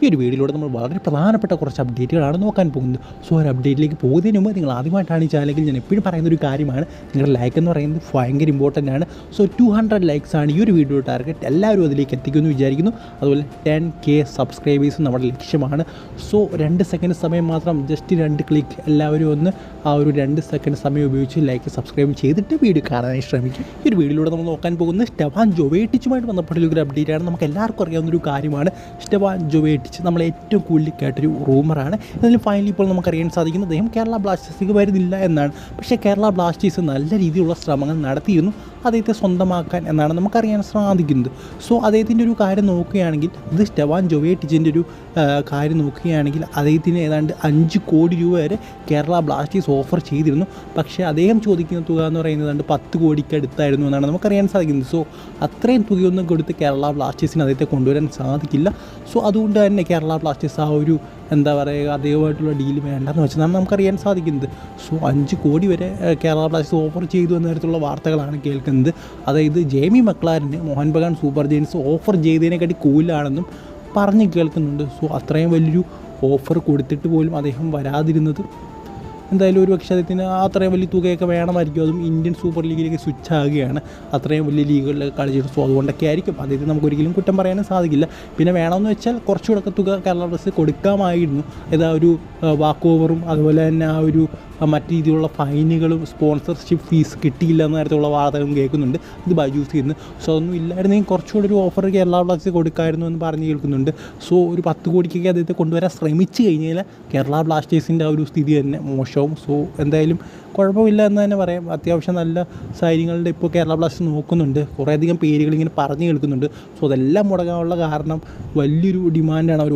ഈ ഒരു വീഡിയോയിലൂടെ നമ്മൾ വളരെ പ്രധാനപ്പെട്ട കുറച്ച് അപ്ഡേറ്റുകളാണ് നോക്കാൻ പോകുന്നത്. സോ ഒരു അപ്ഡേറ്റിലേക്ക് പോകുന്നതിന് മുമ്പ് നിങ്ങൾ ആദ്യമായിട്ടാണ് ഈ ചാനലിൽ ഞാൻ എപ്പോഴും പറയുന്നൊരു കാര്യമാണ്, നിങ്ങളുടെ ലൈക്ക് എന്ന് പറയുന്നത് ഭയങ്കര ഇമ്പോർട്ടൻ്റ് ആണ്. സോ 200 ലൈക്സ് ആണ് ഈ ഒരു വീഡിയോ ടാർഗറ്റ്. എല്ലാവരും അതിലേക്ക് എത്തിക്കുമെന്ന് വിചാരിക്കുന്നു. അതുപോലെ 10K സബ്സ്ക്രൈബേഴ്സും നമ്മുടെ ലക്ഷ്യമാണ്. സോ 2 സെക്കൻഡ് സമയം മാത്രം, ജസ്റ്റ് 2 ക്ലിക്ക്, എല്ലാവരും ഒന്ന് ആ ഒരു 2 സെക്കൻഡ് സമയം ഉപയോഗിച്ച് ലൈക്ക് സബ്സ്ക്രൈബ് ചെയ്തിട്ട് വീഡിയോ കാണാനായി ശ്രമിക്കും. ഈ ഒരു വീഡിയോയിലൂടെ നമ്മൾ നോക്കാൻ പോകുന്നത് സ്റ്റെഫാൻ ജോവേറ്റിച്ചുമായിട്ട് ബന്ധപ്പെട്ട ഒരു അപ്ഡേറ്റ് ആണ്. നമുക്ക് എല്ലാവർക്കും അറിയാവുന്നൊരു കാര്യമാണ്. സ്റ്റെഫാൻ ജോവേറ്റിച്ച് നമ്മളെ ഏറ്റവും കൂടുതൽ കേട്ടൊരു റൂമറാണ്. എന്നാലും ഫൈനലി ഇപ്പോൾ നമുക്കറിയാൻ സാധിക്കുന്നത് അദ്ദേഹം കേരള ബ്ലാസ്റ്റേഴ്സിലേക്ക് വരുന്നില്ല എന്നാണ്. പക്ഷേ കേരള ബ്ലാസ്റ്റേഴ്സ് നല്ല രീതിയിലുള്ള ശ്രമങ്ങൾ നടത്തിയിരുന്നു അദ്ദേഹത്തെ സ്വന്തമാക്കാൻ എന്നാണ് നമുക്കറിയാൻ സാധിക്കുന്നത്. സോ അദ്ദേഹത്തിൻ്റെ ഒരു കാര്യം നോക്കുകയാണെങ്കിൽ, ഇത് സ്റ്റെഫാൻ ജോവേറ്റിച്ചിൻ്റെ ഒരു കാര്യം നോക്കുകയാണെങ്കിൽ അദ്ദേഹത്തിന് ഏതാണ്ട് 5 കോടി രൂപ വരെ കേരള ബ്ലാസ്റ്റേഴ്സ് ഓഫർ ചെയ്തിരുന്നു. പക്ഷേ അദ്ദേഹം ചോദിക്കുന്ന തുക എന്ന് പറയുന്നത് 10 കോടിക്ക് അടുത്തായിരുന്നു എന്നാണ് നമുക്കറിയാൻ സാധിക്കുന്നത്. സോ അത്രയും തുകയൊന്നും കൊടുത്ത് കേരള ബ്ലാസ്റ്റേഴ്സിന് അദ്ദേഹത്തെ കൊണ്ടുവരാൻ സാധിക്കില്ല. സോ അതുകൊണ്ട് തന്നെ കേരള ബ്ലാസ്റ്റേഴ്സ് ആ ഒരു എന്താ പറയുക, അദ്ദേഹമായിട്ടുള്ള ഡീല് വേണ്ടെന്ന് വെച്ചതാണ് നമുക്കറിയാൻ സാധിക്കുന്നത്. സോ 5 കോടി വരെ കേരള ബ്ലാസ്റ്റേഴ്സ് ഓഫർ ചെയ്തു എന്ന തരത്തിലുള്ള വാർത്തകളാണ് കേൾക്കുന്നത്. അതായത് ജേമി മക്ലാരന് Mohan Bagan super giants offer ചെയ്തതിനെക്കാട്ടി കൂടുതലാണെന്നും പറഞ്ഞ് കേൾക്കുന്നുണ്ട്. സോ അത്രയും വലിയൊരു ഓഫർ കൊടുത്തിട്ട് പോലും അദ്ദേഹം വരാതിരുന്നത് എന്തായാലും ഒരു പക്ഷേ അദ്ദേഹത്തിന് അത്രയും വലിയ തുകയൊക്കെ വേണമായിരിക്കും. അതും ഇന്ത്യൻ സൂപ്പർ ലീഗിലേക്ക് സ്വിച്ച് ആകുകയാണ്, അത്രയും വലിയ ലീഗുകളിലൊക്കെ കളിച്ചിട്ട്. സോ അതുകൊണ്ടൊക്കെ ആയിരിക്കും അദ്ദേഹത്തിന് നമുക്കൊരിക്കലും കുറ്റം പറയാനും സാധിക്കില്ല. പിന്നെ വേണമെന്ന് വെച്ചാൽ കുറച്ചുകൂടെ തുക കേരള ബ്ലാസ്റ്റേഴ്സ് കൊടുക്കാമായിരുന്നു. ഏതാ ഒരു വാക്ക് ഓവറും അതുപോലെ തന്നെ ആ ഒരു മറ്റു രീതിയിലുള്ള ഫൈനുകളും സ്പോൺസർഷിപ്പ് ഫീസ് കിട്ടിയില്ല എന്ന തരത്തിലുള്ള വാർത്തകളും കേൾക്കുന്നുണ്ട്. ഇത് ബൈജൂസ് ചെയ്യുന്നു. സോ അതൊന്നും ഇല്ലായിരുന്നെങ്കിൽ കുറച്ചുകൂടി ഒരു ഓഫർ കേരള ബ്ലാസ്റ്റേഴ്സ് കൊടുക്കായിരുന്നു എന്ന് പറഞ്ഞ് കേൾക്കുന്നുണ്ട്. സോ ഒരു 10 കോടിക്കൊക്കെ അദ്ദേഹത്തെ കൊണ്ടുവരാൻ ശ്രമിച്ചു കഴിഞ്ഞാൽ കേരള ബ്ലാസ്റ്റേഴ്സിൻ്റെ ആ ഒരു സ്ഥിതി തന്നെ മോശവും. സോ എന്തായാലും കുഴപ്പമില്ല എന്ന് തന്നെ പറയാം. അത്യാവശ്യം നല്ല സൈന്യങ്ങളുടെ ഇപ്പോൾ കേരള ബ്ലാസ്റ്റേഴ്സ് നോക്കുന്നുണ്ട്. കുറേയധികം പേരുകൾ ഇങ്ങനെ പറഞ്ഞു കേൾക്കുന്നുണ്ട്. സോ അതെല്ലാം മുടങ്ങാനുള്ള കാരണം വലിയൊരു ഡിമാൻഡാണ് അവർ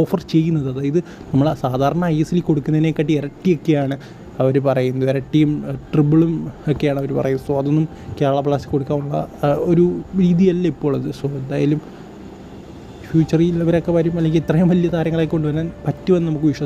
ഓഫർ ചെയ്യുന്നത്. അതായത് നമ്മൾ സാധാരണ ISL കൊടുക്കുന്നതിനെക്കാട്ടി ഇരട്ടിയൊക്കെയാണ് അവർ പറയുന്നത്. ഇരട്ടിയും ട്രിപ്പിളും ഒക്കെയാണ് അവർ പറയുന്നത്. സോ അതൊന്നും കേരള ബ്ലാസ്റ്റേഴ്സ് കൊടുക്കാനുള്ള ഒരു രീതിയല്ല ഇപ്പോൾ അത്. സോ എന്തായാലും ഫ്യൂച്ചറിൽ ഇവരൊക്കെ വരും, അല്ലെങ്കിൽ ഇത്രയും വലിയ താരങ്ങളെ കൊണ്ടുവരാൻ പറ്റുമെന്ന് നമുക്ക് വിശ്വസിക്കാം.